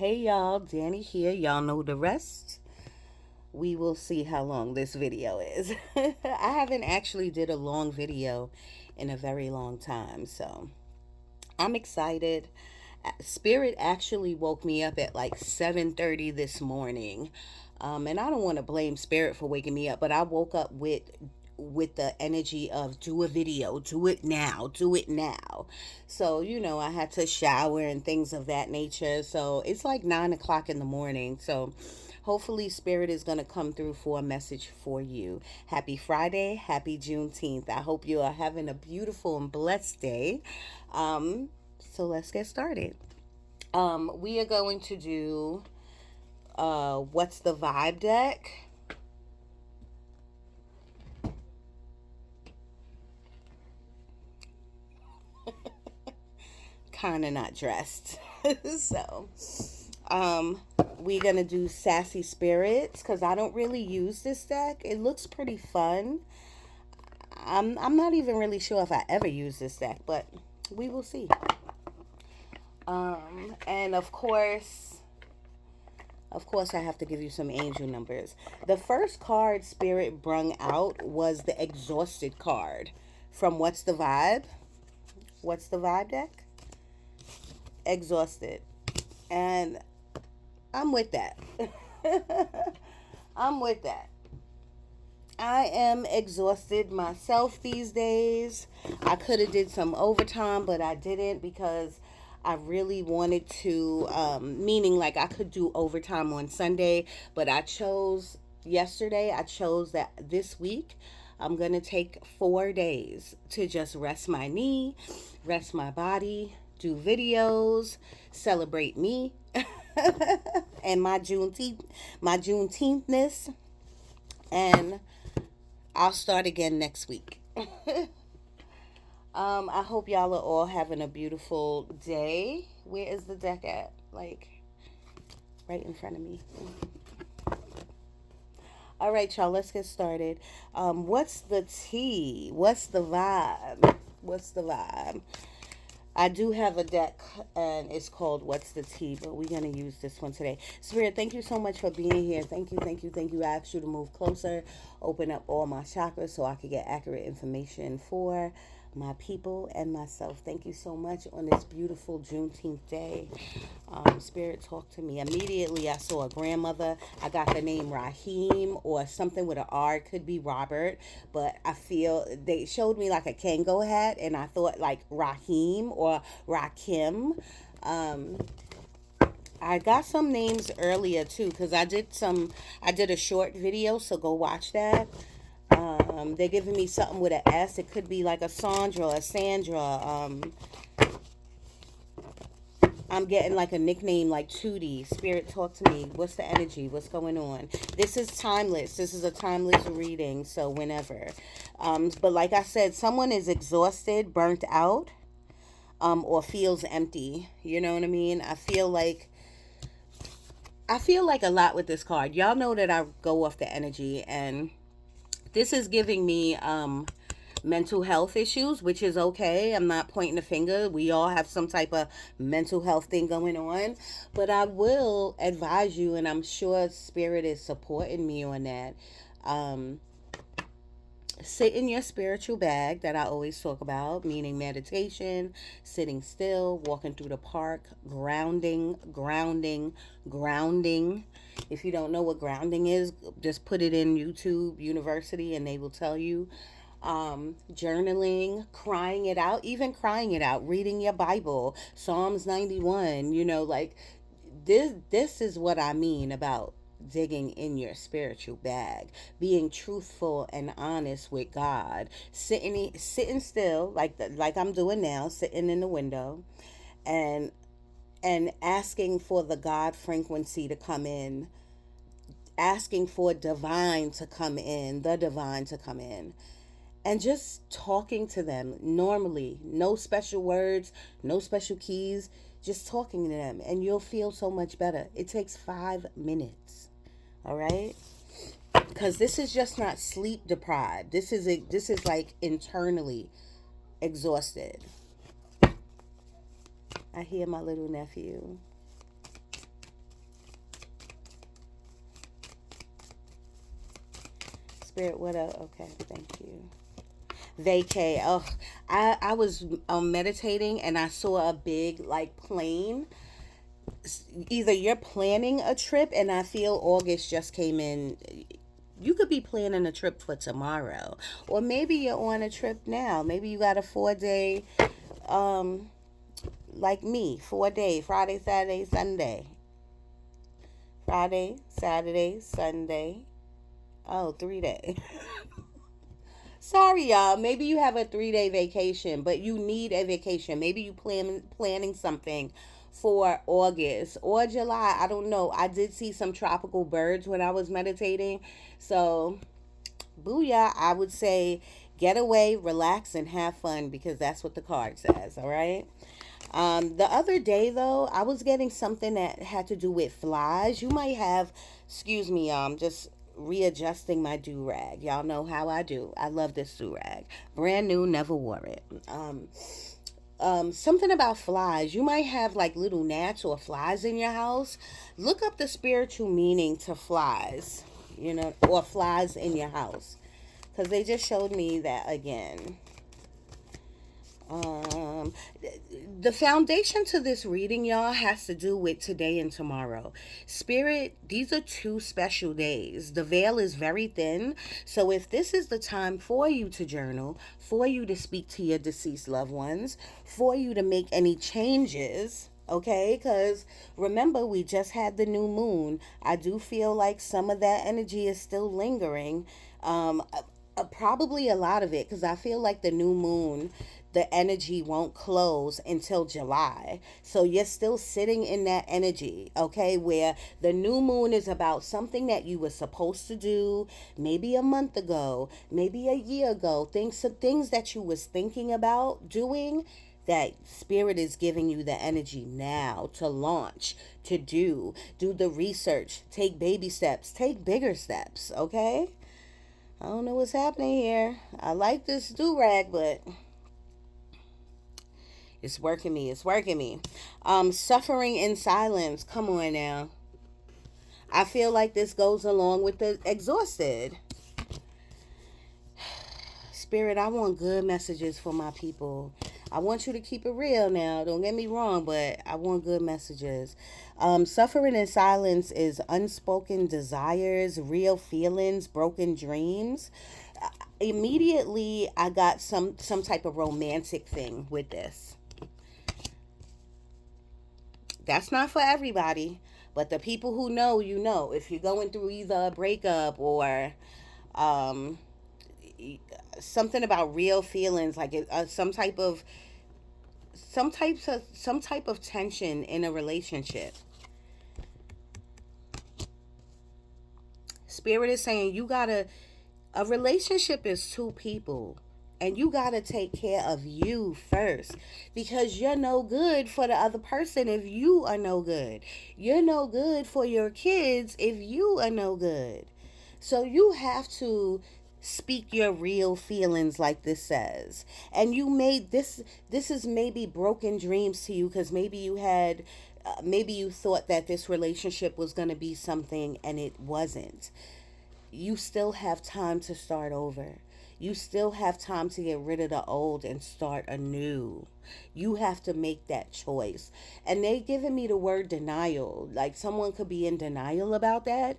Hey y'all, Danny here. Y'all know the rest. We will see how long this video is. I haven't actually did a long video in a very long time, so I'm excited. Spirit actually woke me up at like 7:30 this morning. And I don't want to blame Spirit for waking me up, but I woke up with the energy of do a video, do it now, do it now. So, I had to shower and things of that nature. So it's like 9 o'clock in the morning. So hopefully Spirit is going to come through for a message for you. Happy Friday. Happy Juneteenth. I hope you are having a beautiful and blessed day. So let's get started. We are going to do what's the vibe deck. Kind of not dressed. So, um, we're gonna do sassy spirits because I don't really use this deck. It looks pretty fun. I'm not even really sure if I ever use this deck, but we will see. And of course, I have to give you some angel numbers. The first card Spirit brung out was the exhausted card from What's the Vibe? What's the Vibe deck? Exhausted. And I'm with that. I'm with that. I am exhausted myself these days. I could have did some overtime, but I didn't because I really wanted to, meaning like I could do overtime on Sunday, but I chose that this week I'm going to take 4 days to just rest my knee, rest my body, do videos, celebrate me and my Juneteenthness, and I'll start again next week. I hope y'all are all having a beautiful day. Where is the deck at? Like, right in front of me. All right, y'all, let's get started. What's the tea? What's the vibe? What's the vibe? I do have a deck and it's called What's the Tea, but we're going to use this one today. Spirit, thank you so much for being here. Thank you, thank you, thank you. I asked you to move closer, open up all my chakras so I could get accurate information for my people and myself. Thank you so much on this beautiful Juneteenth day. Spirit, talk to me. Immediately, I saw a grandmother. I got the name Raheem or something with an R. It could be Robert, but I feel they showed me like a Kango hat, and I thought like Raheem or Rakim. Um, I got some names earlier too because I did a short video, so go watch that. They're giving me something with an S. It could be like a Sandra, a Sandra. I'm getting like a nickname like Tootie. Spirit, talk to me. What's the energy? What's going on? This is timeless. This is a timeless reading, so whenever. But like I said, someone is exhausted, burnt out, or feels empty. You know what I mean? I feel like a lot with this card. Y'all know that I go off the energy, and this is giving me mental health issues, which is okay. I'm not pointing a finger. We all have some type of mental health thing going on. But I will advise you, and I'm sure Spirit is supporting me on that. Um, Sit in your spiritual bag that I always talk about, meaning meditation, sitting still, walking through the park, grounding, grounding, grounding. If you don't know what grounding is, just put it in YouTube University and they will tell you. Journaling, crying it out, even crying it out, reading your Bible, Psalms 91, like this is what I mean about digging in your spiritual bag, being truthful and honest with God, sitting still like I'm doing now, sitting in the window, and asking for the God frequency to come in, asking for divine to come in, the divine to come in, and just talking to them normally. No special words, no special keys, just talking to them, and you'll feel so much better. It takes 5 minutes. All right, because this is just not sleep deprived. This is like internally exhausted. I hear my little nephew. Spirit, what up? Okay, thank you. Vacay. Oh, I was meditating and I saw a big like plane. Either you're planning a trip, and I feel August just came in. You could be planning a trip for tomorrow, or maybe you're on a trip now. Maybe you got a 4 day, um, like me, 4 day, Friday, Saturday, Sunday, Friday, Saturday, Sunday. Oh, 3 day. Sorry, y'all. Maybe you have a 3 day vacation, but you need a vacation. Maybe you planning something for August or July. I don't know. I did see some tropical birds when I was meditating. So, booyah, I would say get away, relax, and have fun because that's what the card says. All right. The other day, though, I was getting something that had to do with flies. You might have, excuse me, just readjusting my do rag. Y'all know how I do. I love this do rag. Brand new, never wore it. Something about flies. You might have like little gnats or flies in your house. Look up the spiritual meaning to flies, or flies in your house. Because they just showed me that again. Um, the foundation to this reading, y'all, has to do with today and tomorrow. Spirit, these are two special days. The veil is very thin. So if this is the time for you to journal, for you to speak to your deceased loved ones, for you to make any changes, okay? Because remember, we just had the new moon. I do feel like some of that energy is still lingering. Probably a lot of it, because I feel like the new moon, the energy won't close until July. So you're still sitting in that energy, okay? Where the new moon is about something that you were supposed to do maybe a month ago, maybe a year ago, things that you was thinking about doing, that spirit is giving you the energy now to launch, to do the research, take baby steps, take bigger steps, okay? I don't know what's happening here. I like this do-rag, but it's working me. It's working me. Suffering in silence. Come on now. I feel like this goes along with the exhausted. Spirit, I want good messages for my people. I want you to keep it real now. Don't get me wrong, but I want good messages. Suffering in silence is unspoken desires, real feelings, broken dreams. Immediately, I got some type of romantic thing with this. That's not for everybody, but the people who know, if you're going through either a breakup or um, something about real feelings, like some type of tension in a relationship. Spirit is saying a relationship is two people, and you gotta take care of you first, because you're no good for the other person if you are no good. You're no good for your kids if you are no good. So you have to speak your real feelings, like this says. And you made this is maybe broken dreams to you, because maybe you thought that this relationship was going to be something and it wasn't. You still have time to start over. You still have time to get rid of the old and start anew. You have to make that choice. And they giving me the word denial. Like someone could be in denial about that.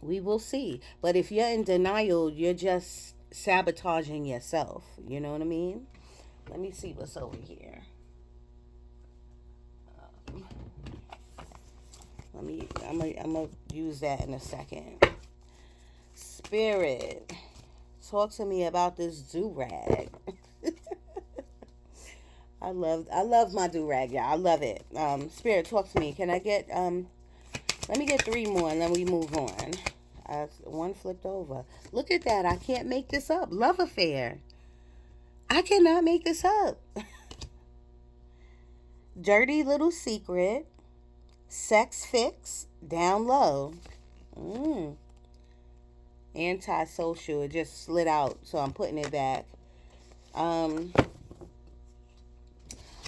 We will see. But if you're in denial, you're just sabotaging yourself. You know what I mean? Let me see what's over here. I'm gonna use that in a second. Spirit, talk to me about this do-rag. I love my do-rag, y'all. I love it. Spirit, talk to me. Can I get let me get 3 more and then we move on. One flipped over. Look at that. I can't make this up. Love affair. I cannot make this up. Dirty little secret. Sex fix. Down low. Antisocial. It just slid out, so I'm putting it back.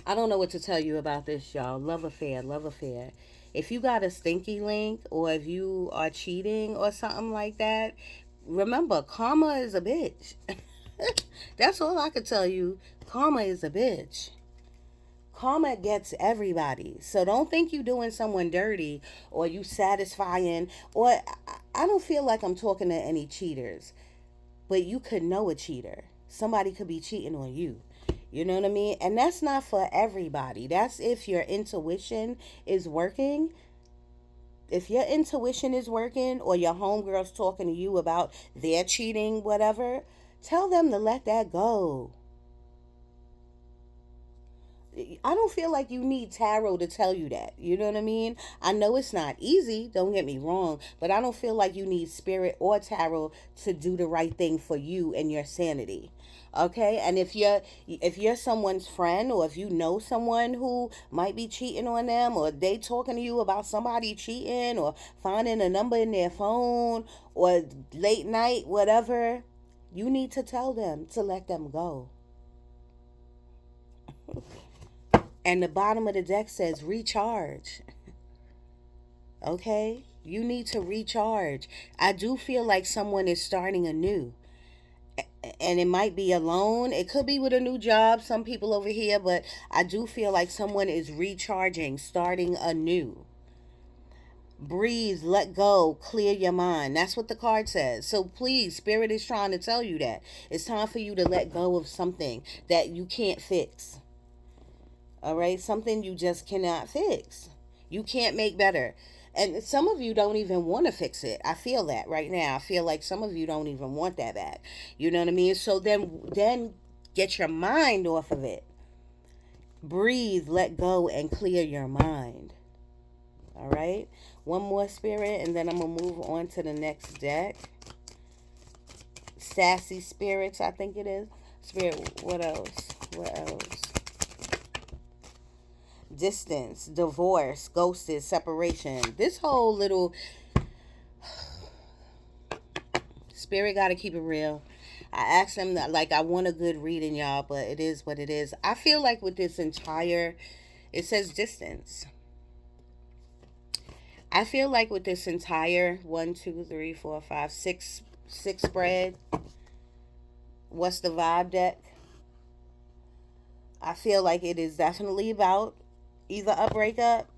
I don't know what to tell you about this, y'all. Love affair, love affair. if you got a stinky link or if you are cheating or something like that, remember, karma is a bitch. That's all I could tell you. Karma is a bitch. Karma gets everybody. So don't think you doing someone dirty or you satisfying, or I don't feel like I'm talking to any cheaters, but you could know a cheater. Somebody could be cheating on you. You know what I mean? And that's not for everybody. That's if your intuition is working. If your intuition is working or your homegirl's talking to you about their cheating, whatever, tell them to let that go. I don't feel like you need tarot to tell you that. You know what I mean? I know it's not easy, don't get me wrong, but I don't feel like you need spirit or tarot to do the right thing for you and your sanity. Okay? And if you're someone's friend, or if you know someone who might be cheating on them, or they talking to you about somebody cheating or finding a number in their phone or late night whatever, you need to tell them to let them go. And the bottom of the deck says recharge. Okay? You need to recharge. I do feel like someone is starting anew. And it might be alone. It could be with a new job. Some people over here. But I do feel like someone is recharging, starting anew. Breathe, let go, clear your mind. That's what the card says. So please, Spirit is trying to tell you that. It's time for you to let go of something that you can't fix. All right, something you just cannot fix. You can't make better. And some of you don't even want to fix it. I feel that right now. I feel like some of you don't even want that bad. You know what I mean? So then get your mind off of it. Breathe, let go, and clear your mind. All right? One more, Spirit, and then I'm going to move on to the next deck. Sassy Spirits, I think it is. Spirit, what else? What else? Distance, divorce, ghosted, separation. This whole little Spirit got to keep it real. I asked him that, like, I want a good reading, y'all, but it is what it is. I feel like with this entire, it says distance. I feel like with this entire 1, 2, 3, 4, 5, 6 spread, what's the vibe deck? I feel like it is definitely about either a breakup.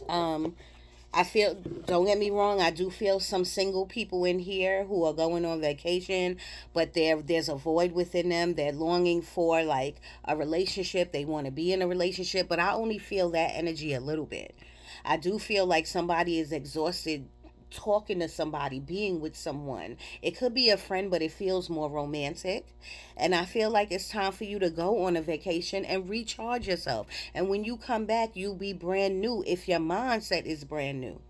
I feel, don't get me wrong, I do feel some single people in here who are going on vacation, but there's a void within them. They're longing for like a relationship. They want to be in a relationship, but I only feel that energy a little bit. I do feel like somebody is exhausted talking to somebody, being with someone. It could be a friend, but it feels more romantic. And I feel like it's time for you to go on a vacation and recharge yourself. And when you come back, you'll be brand new if your mindset is brand new.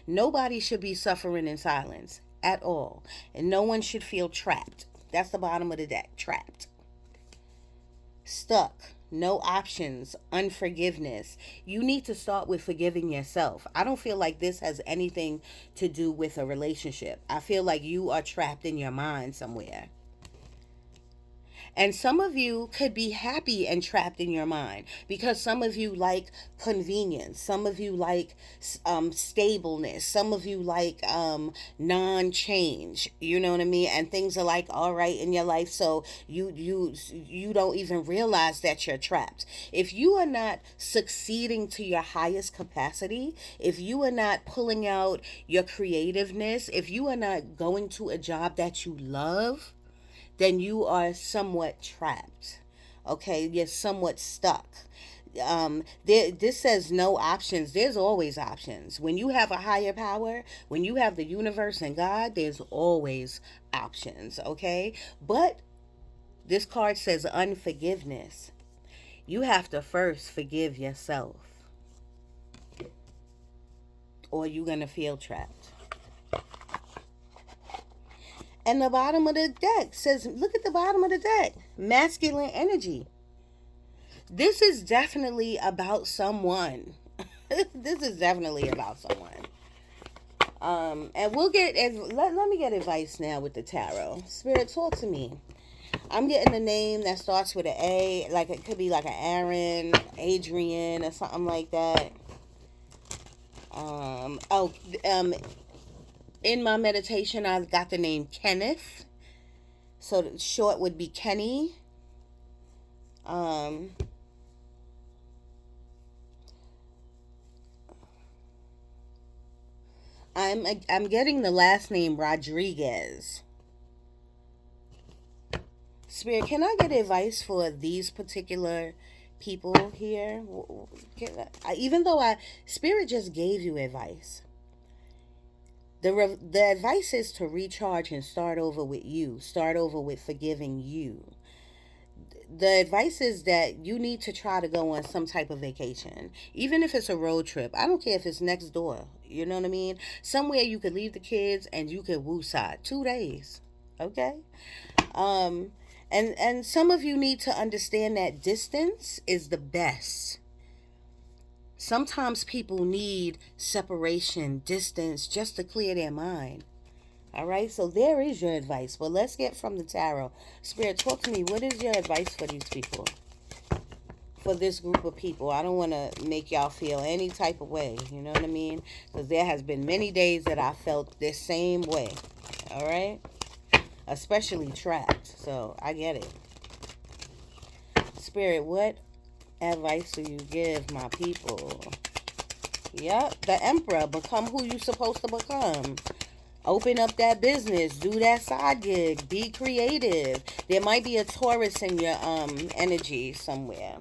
Nobody should be suffering in silence at all. And no one should feel trapped. That's the bottom of the deck. Trapped. Stuck. No options, unforgiveness. You need to start with forgiving yourself. I don't feel like this has anything to do with a relationship. I feel like you are trapped in your mind somewhere. And some of you could be happy and trapped in your mind because some of you like convenience. Some of you like stableness. Some of you like non-change. You know what I mean? And things are like all right in your life, so you don't even realize that you're trapped. If you are not succeeding to your highest capacity, if you are not pulling out your creativeness, if you are not going to a job that you love, then you are somewhat trapped. Okay, you're somewhat stuck. This says no options. There's always options. When you have a higher power, when you have the universe and God, there's always options. Okay, but this card says unforgiveness. You have to first forgive yourself, or you're gonna feel trapped. And the bottom of the deck says, look at the bottom of the deck. Masculine energy. This is definitely about someone. This is definitely about someone. And we'll get, let me get advice now with the tarot. Spirit, talk to me. I'm getting a name that starts with an A. Like it could be like an Aaron, Adrian, or something like that. Oh, um, in my meditation, I got the name Kenneth. So the short would be Kenny. Um, I'm getting the last name Rodriguez. Spirit, can I get advice for these particular people here? Even though Spirit just gave you advice. The advice is to recharge and start over with you. Start over with forgiving you. The advice is that you need to try to go on some type of vacation, even if it's a road trip. I don't care if it's next door. You know what I mean? Somewhere you could leave the kids and you could woosah 2 days. Okay. Um, and some of you need to understand that distance is the best. Sometimes people need separation, distance, just to clear their mind. All right, so there is your advice. But let's get from the tarot. Spirit, talk to me. What is your advice for these people? For this group of people? I don't want to make y'all feel any type of way. You know what I mean? Because there has been many days that I felt this same way. All right? Especially trapped. So I get it. Spirit, what advice do you give my people? Yep, the Emperor. Become who you supposed to become. Open up that business. Do that side gig. Be creative. There might be a Taurus in your energy somewhere.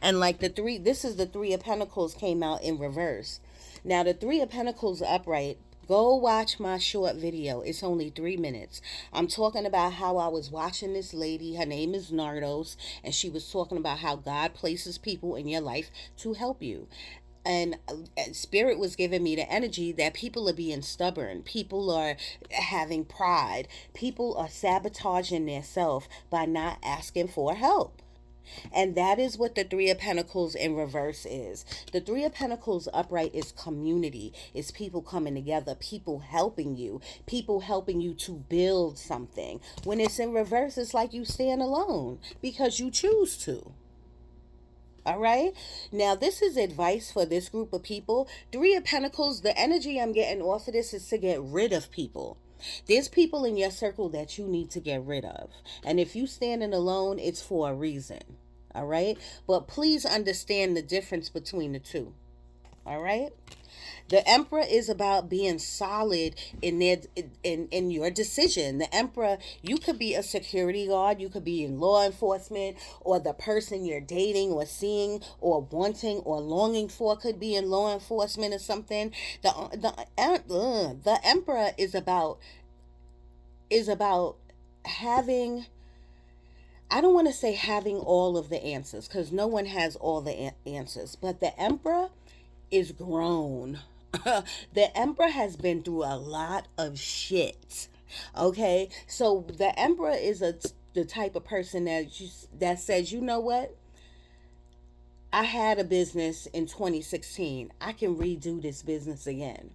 And like this is the Three of Pentacles came out in reverse. Now the Three of Pentacles upright. Go watch my short video. It's only 3 minutes. I'm talking about how I was watching this lady. Her name is Nardos. And she was talking about how God places people in your life to help you. And Spirit was giving me the energy that people are being stubborn. People are having pride. People are sabotaging their self by not asking for help. And that is what the Three of Pentacles in reverse is. The Three of Pentacles upright is community. It's people coming together, people helping you to build something. When it's in reverse, it's like you stand alone because you choose to. All right. Now, this is advice for this group of people. Three of Pentacles, the energy I'm getting off of this is to get rid of people. There's people in your circle that you need to get rid of. And if you standing alone, it's for a reason. All right. But please understand the difference between the two. All right. The Emperor is about being solid in your decision. The Emperor, you could be a security guard, you could be in law enforcement, or the person you're dating or seeing or wanting or longing for could be in law enforcement or something. The Emperor is about having, I don't want to say having all of the answers because no one has all the answers, but the Emperor is grown. The Emperor has been through a lot of shit. Okay, so the Emperor is the type of person that says, you know what? I had a business in 2016. I can redo this business again.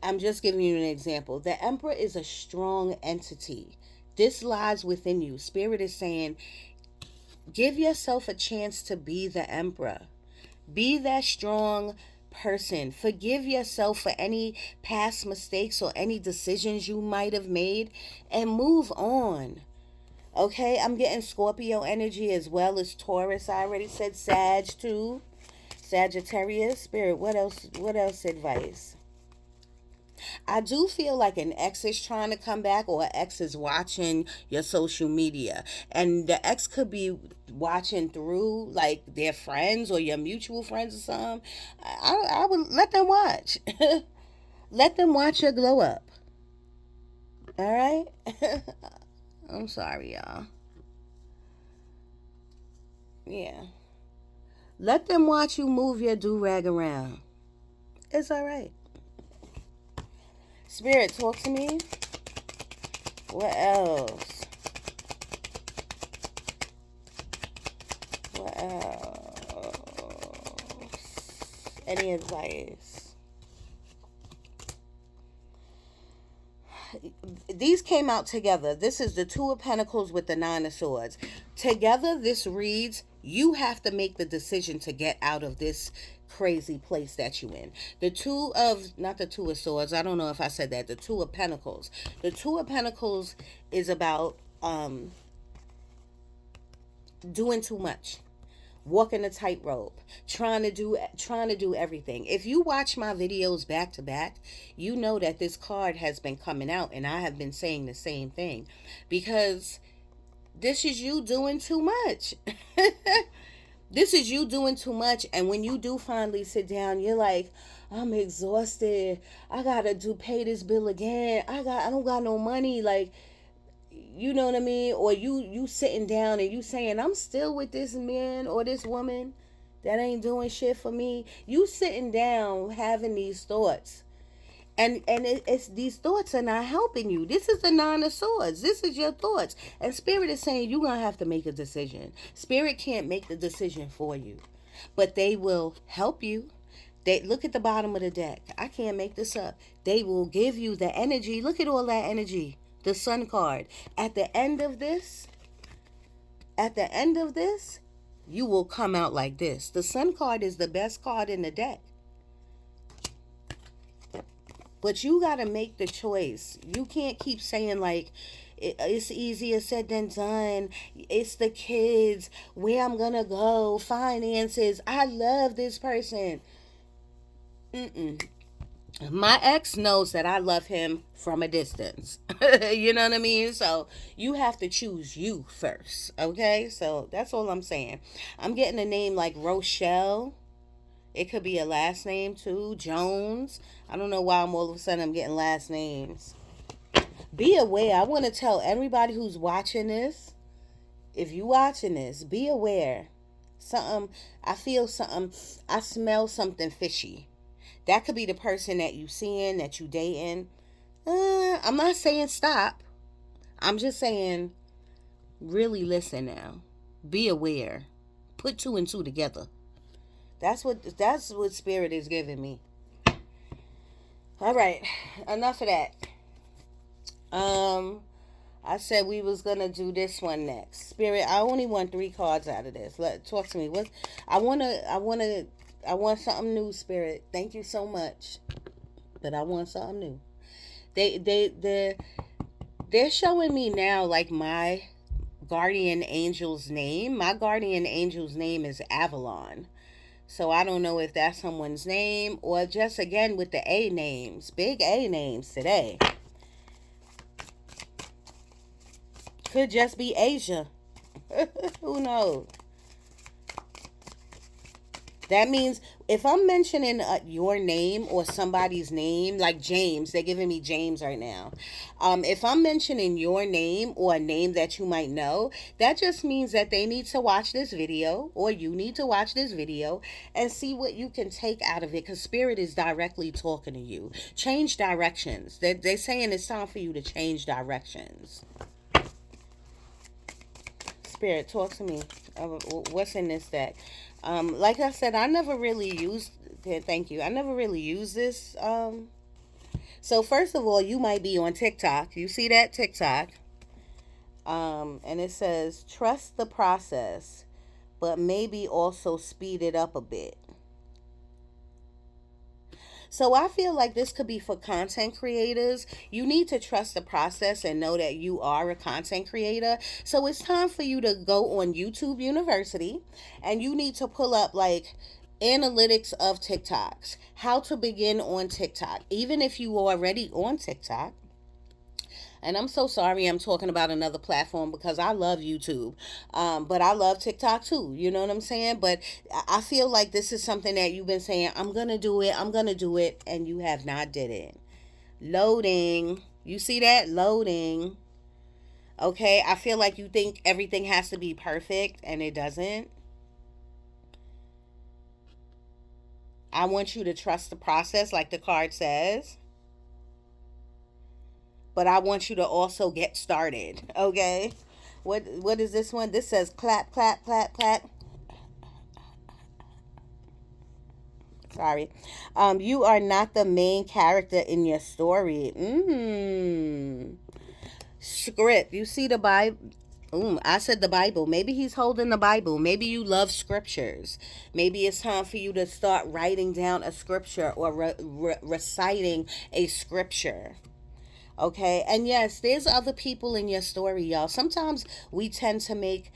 I'm just giving you an example. The Emperor is a strong entity. This lies within you. Spirit is saying, give yourself a chance to be the Emperor. Be that strong person. Forgive yourself for any past mistakes or any decisions you might have made and move on. Okay, I'm getting Scorpio energy as well as Taurus. I already said Sag too. Sagittarius. Spirit, what else? What else advice? I do feel like an ex is trying to come back, or an ex is watching your social media. And the ex could be watching through like their friends or your mutual friends or something. I would let them watch. Let them watch your glow up. All right? I'm sorry, y'all. Yeah. Let them watch you move your do rag around. It's all right. Spirit, talk to me. What else? What else? Any advice? These came out together. This is the Two of Pentacles with the Nine of Swords. Together, this reads, you have to make the decision to get out of this crazy place that you in. The two of, not the two of swords, I don't know if I said that, the two of pentacles. The two of pentacles is about doing too much, walking a tightrope, trying to do everything. If you watch my videos back to back, you know that this card has been coming out and I have been saying the same thing, because this is you doing too much. This is you doing too much. And when you do finally sit down, you're like, I'm exhausted. I gotta pay this bill again. I don't got no money. Like, you know what I mean? Or you sitting down and you saying, I'm still with this man or this woman that ain't doing shit for me. You sitting down having these thoughts. It's these thoughts are not helping you. This is the Nine of Swords. This is your thoughts. And Spirit is saying you're going to have to make a decision. Spirit can't make the decision for you, but they will help you. They look at the bottom of the deck. I can't make this up. They will give you the energy. Look at all that energy. The Sun card. At the end of this, you will come out like this. The Sun card is the best card in the deck. But you got to make the choice. You can't keep saying, like, it's easier said than done. It's the kids, where I'm going to go, finances. I love this person. My ex knows that I love him from a distance. You know what I mean? So you have to choose you first. Okay? So that's all I'm saying. I'm getting a name like Rochelle. It could be a last name too. Jones. I don't know why all of a sudden I'm getting last names. Be aware. I want to tell everybody who's watching this, if you watching this, be aware. I feel something, I smell something fishy. That could be the person that you seeing, that you dating. I'm not saying stop. I'm just saying really listen now. Be aware. Put two and two together. That's what Spirit is giving me. All right, enough of that. I said we was gonna do this one next. Spirit, I only want 3 cards out of this. Talk to me. What I want something new, Spirit. Thank you so much, but I want something new. They're showing me now like my guardian angel's name. My guardian angel's name is Avalon. So I don't know if that's someone's name or just again with the A names. Big A names today. Could just be Asia. Who knows? That means if I'm mentioning your name or somebody's name, like James, they're giving me James right now. If I'm mentioning your name or a name that you might know, that just means that they need to watch this video or you need to watch this video and see what you can take out of it, because Spirit is directly talking to you. Change directions. They're saying it's time for you to change directions. Spirit, talk to me. What's in this deck? Like I said, I never really used. Thank you. I never really used this. So first of all, you might be on TikTok. You see that TikTok? And it says trust the process, but maybe also speed it up a bit. So I feel like this could be for content creators. You need to trust the process and know that you are a content creator. So it's time for you to go on YouTube University and you need to pull up like analytics of TikToks, how to begin on TikTok. Even if you are already on TikTok, and I'm so sorry I'm talking about another platform because I love YouTube. But I love TikTok too. You know what I'm saying? But I feel like this is something that you've been saying, I'm going to do it. I'm going to do it. And you have not did it. Loading. You see that? Loading. Okay. I feel like you think everything has to be perfect and it doesn't. I want you to trust the process like the card says. But I want you to also get started, okay? What is this one? This says clap, clap, clap, clap. Sorry. You are not the main character in your story. Script. You see the Bible? I said the Bible. Maybe he's holding the Bible. Maybe you love scriptures. Maybe it's time for you to start writing down a scripture or reciting a scripture. Okay. And yes, there's other people in your story, y'all. Sometimes we tend to make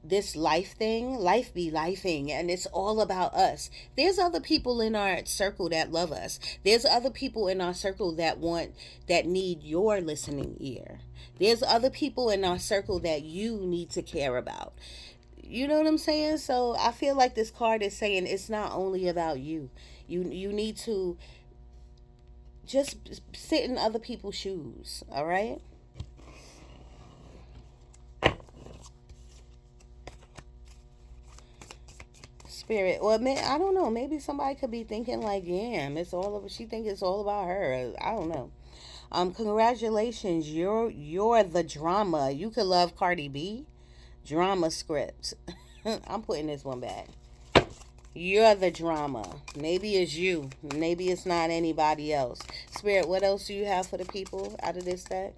this life thing, life be lifing, and it's all about us. There's other people in our circle that love us. There's other people in our circle that need your listening ear. There's other people in our circle that you need to care about. You know what I'm saying? So I feel like this card is saying it's not only about you. You need to just sit in other people's shoes, all right? Spirit. Well, I don't know. Maybe somebody could be thinking like, "Damn, it's all of." She think it's all about her. I don't know. Congratulations. You're the drama. You could love Cardi B. Drama script. I'm putting this one back. You're the drama. Maybe it's you. Maybe it's not anybody else. Spirit. What else do you have for the people out of this deck?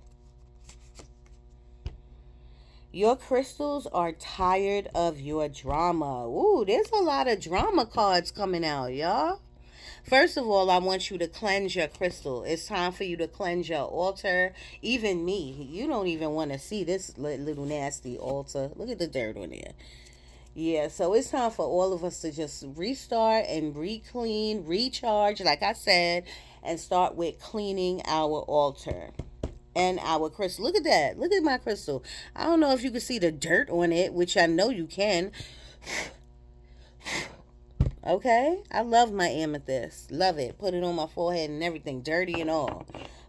Your crystals are tired of your drama. Ooh, there's a lot of drama cards coming out, y'all. First of all, I want you to cleanse your crystal. It's time for you to cleanse your altar. Even me, you don't even want to see this little nasty altar. Look at the dirt on there. Yeah, so it's time for all of us to just restart and re-clean, recharge, like I said, and start with cleaning our altar and our crystal. Look at that. Look at my crystal. I don't know if you can see the dirt on it, which I know you can. Okay? I love my amethyst. Love it. Put it on my forehead and everything, dirty and all.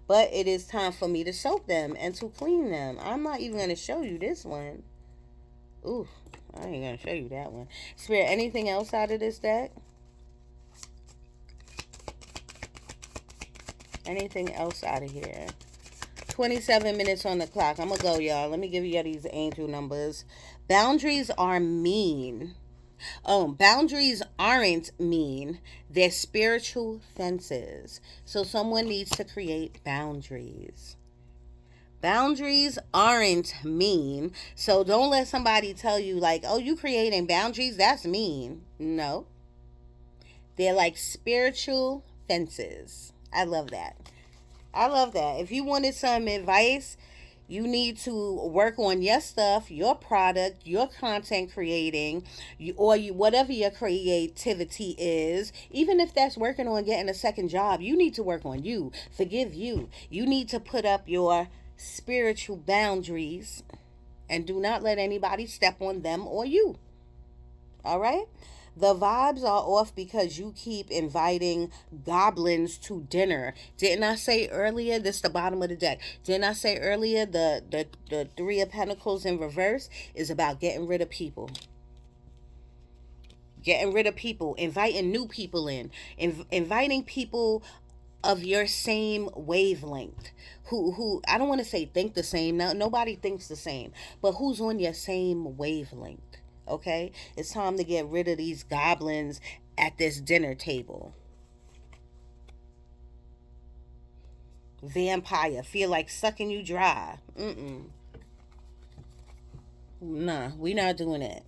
But it is time for me to soak them and to clean them. I'm not even going to show you this one. Ooh, I ain't going to show you that one. Spirit, anything else out of this deck? Anything else out of here? 27 minutes on the clock. I'm going to go, y'all. Let me give you these angel numbers. Boundaries are mean. Oh, boundaries aren't mean. They're spiritual fences. So someone needs to create boundaries. Boundaries aren't mean. So don't let somebody tell you like, oh, you creating boundaries? That's mean. No. They're like spiritual fences. I love that. I love that. If you wanted some advice, you need to work on your stuff, your product, your content creating, whatever your creativity is. Even if that's working on getting a second job, you need to work on you. Forgive you. You need to put up your spiritual boundaries and do not let anybody step on them or you. All right? The vibes are off because you keep inviting goblins to dinner. Didn't I say earlier, this is the bottom of the deck. Didn't I say earlier the Three of Pentacles in reverse is about getting rid of people. Getting rid of people, inviting new people in, inviting people of your same wavelength, who I don't want to say think the same. Now nobody thinks the same, but who's on your same wavelength. Okay, it's time to get rid of these goblins at this dinner table. Vampire feel like sucking you dry. Nah, we not doing it.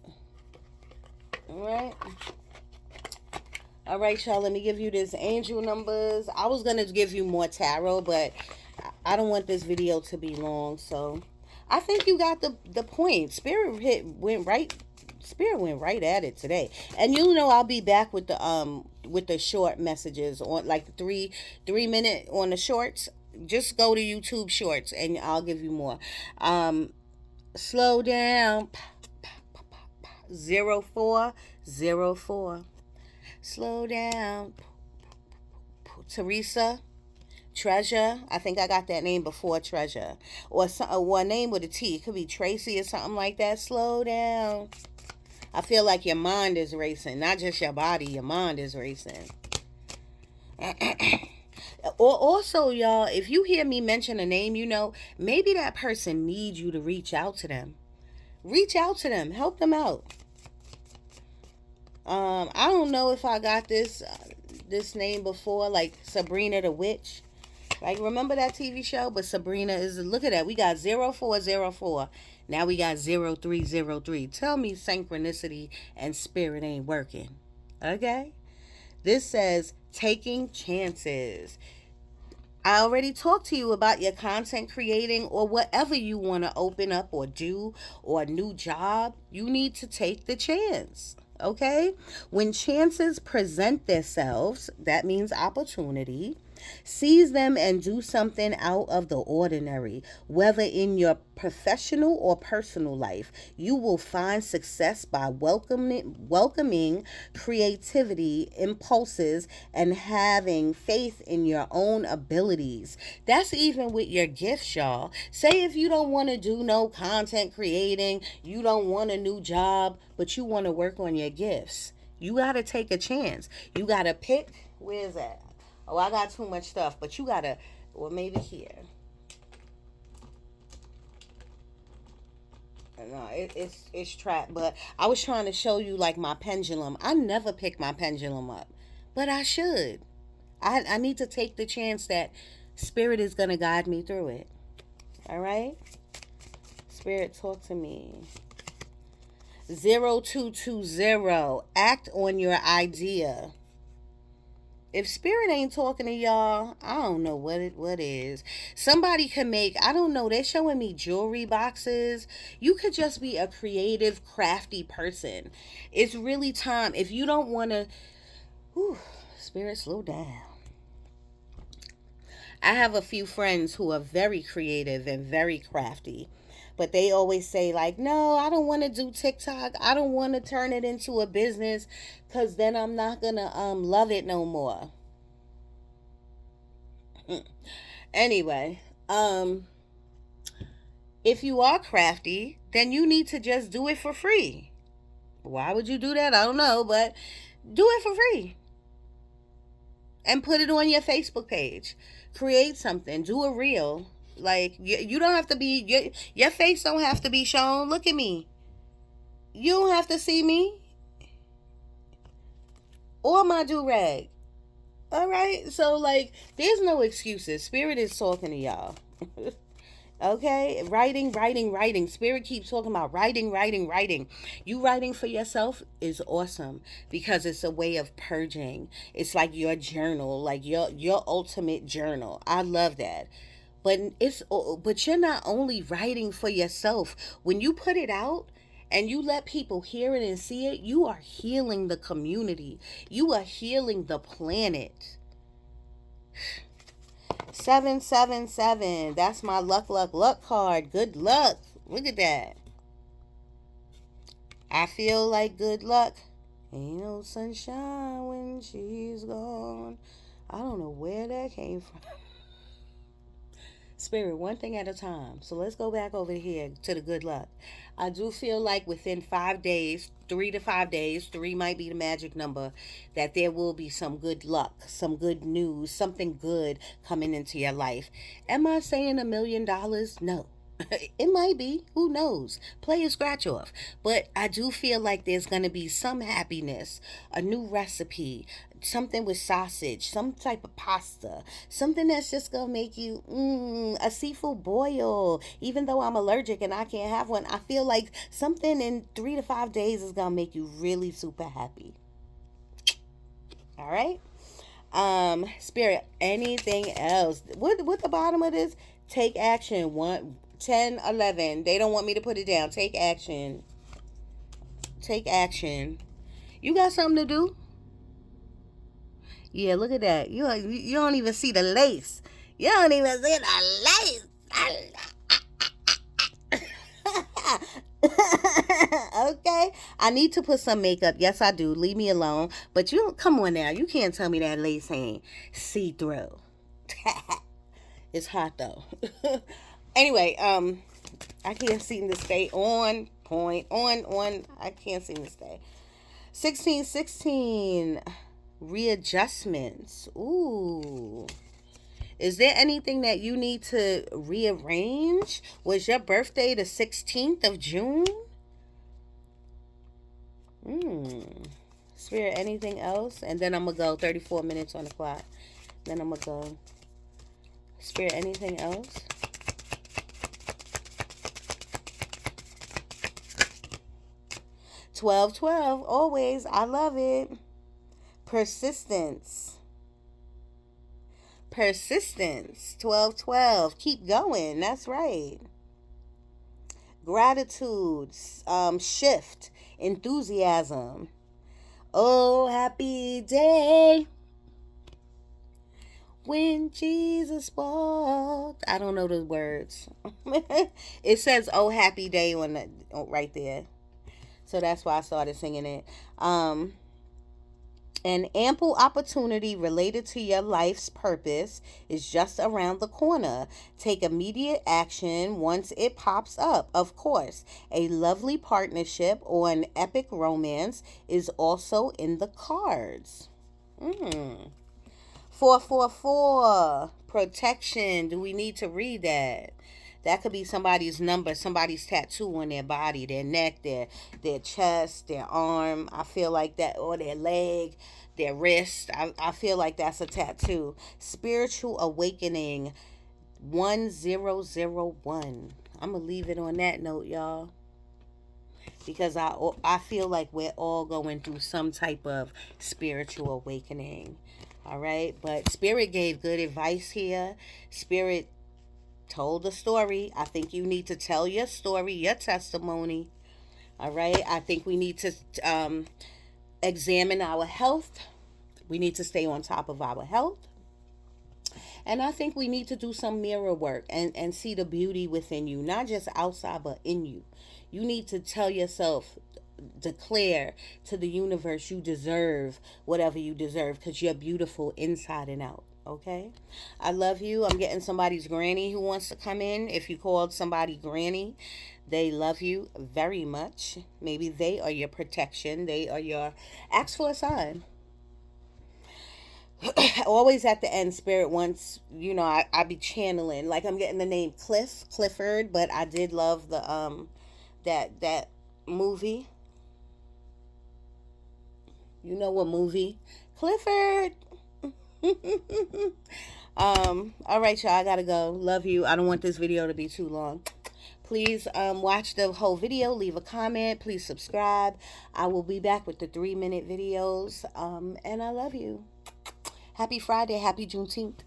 All right, y'all, let me give you this angel numbers. I was gonna give you more tarot, but I don't want this video to be long, so I think you got the point. Went right at it today. And you know I'll be back with the short messages on like 3 minute on the shorts. Just go to YouTube shorts and I'll give you more. Slow down. 0404. Slow down. Teresa. Treasure. I think I got that name before Treasure. Or a name with a T. It could be Tracy or something like that. Slow down. I feel like your mind is racing. Not just your body. Your mind is racing. Or also, y'all, if you hear me mention a name, maybe that person needs you to reach out to them. Reach out to them. Help them out. I don't know if I got this name before, like Sabrina the Witch. Like, remember that TV show? But Sabrina is, look at that. We got 0404. Now we got 0303. Tell me synchronicity and spirit ain't working. Okay? This says taking chances. I already talked to you about your content creating or whatever you want to open up or do or a new job. You need to take the chance. Okay? When chances present themselves, that means opportunity. Seize them and do something out of the ordinary, whether in your professional or personal life. You will find success by welcoming creativity, impulses, and having faith in your own abilities. That's even with your gifts, y'all. Say if you don't want to do no content creating, you don't want a new job, but you want to work on your gifts. You got to take a chance. You got to pick, where's that? Oh, I got too much stuff, but you gotta, or maybe here. No, it's trapped. But I was trying to show you like my pendulum. I never pick my pendulum up, but I should. I need to take the chance that Spirit is gonna guide me through it. All right, Spirit, talk to me. 0220. Act on your idea. If Spirit ain't talking to y'all, I don't know what is. Somebody can make, I don't know, they're showing me jewelry boxes. You could just be a creative, crafty person. It's really time. If you don't want to, Spirit, slow down. I have a few friends who are very creative and very crafty. But they always say, like, no, I don't want to do TikTok. I don't want to turn it into a business because then I'm not going to love it no more. Anyway, if you are crafty, then you need to just do it for free. Why would you do that? I don't know, but do it for free. And put it on your Facebook page. Create something. Do a reel. Like, you don't have to be, your face don't have to be shown. Look at me. You don't have to see me. Or my do-rag. All right? So, like, there's no excuses. Spirit is talking to y'all. Okay? Writing. Spirit keeps talking about writing. You writing for yourself is awesome because it's a way of purging. It's like your journal, like your ultimate journal. I love that. But you're not only writing for yourself. When you put it out and you let people hear it and see it, you are healing the community. You are healing the planet. 777. That's my luck card. Good luck. Look at that. I feel like good luck. Ain't no sunshine when she's gone. I don't know where that came from. Spirit, one thing at a time. So let's go back over here to the good luck. I do feel like within 5 days, 3 to 5 days, 3 might be the magic number, that there will be some good luck, some good news, something good coming into your life. Am I saying $1,000,000? No. It might be. Who knows? Play a scratch off. But I do feel like there's going to be some happiness, a new recipe, something with sausage, some type of pasta, something that's just going to make you, a seafood boil. Even though I'm allergic and I can't have one, I feel like something in 3 to 5 days is going to make you really super happy. All right? Spirit, anything else? What the bottom of this? Take action. 10, 11. They don't want me to put it down. Take action. Take action. You got something to do? Yeah, look at that. You don't even see the lace. You don't even see the lace. Okay. I need to put some makeup. Yes, I do. Leave me alone. But you, come on now. You can't tell me that lace ain't see-through. It's hot though. Anyway, I can't seem to stay on point. On. I can't seem to stay. 1616. Readjustments. Ooh. Is there anything that you need to rearrange? Was your birthday the 16th of June? Spirit, anything else? And then I'm going to go 34 minutes on the clock. Then I'm going to go. Spirit, anything else? Twelve, 12. Always. I love it. Persistence. Persistence. 12, 12. Keep going. That's right. Gratitude. Shift. Enthusiasm. Oh, happy day when Jesus walked. I don't know the words. It says "Oh, happy day" on the right there, so that's why I started singing it. An ample opportunity related to your life's purpose is just around the corner. Take immediate action once it pops up. Of course, a lovely partnership or an epic romance is also in the cards. 444. Protection. Do we need to read that? That could be somebody's number, somebody's tattoo on their body, their neck, their chest, their arm. I feel like that, or their leg, their wrist. I feel like that's a tattoo. Spiritual awakening 1001. I'm going to leave it on that note, y'all, because I feel like we're all going through some type of spiritual awakening. All right, but Spirit gave good advice here. Spirit told a story. I think you need to tell your story, your testimony. All right, I think we need to examine our health. We need to stay on top of our health. And I think we need to do some mirror work and see the beauty within you, not just outside, but in you. You need to tell yourself, declare to the universe, you deserve whatever you deserve because you're beautiful inside and out. Okay? I love you. I'm getting somebody's granny who wants to come in. If you called somebody granny, they love you very much. Maybe they are your protection. They are your. Ask for a sign. Always at the end, Spirit wants, I be channeling, like I'm getting the name Clifford, but I did love the that movie. You know what movie? Clifford. All right, y'all, I gotta go. Love you. I don't want this video to be too long. Please watch the whole video, leave a comment, please subscribe. I will be back with the 3-minute videos. And I love you. Happy Friday, happy Juneteenth.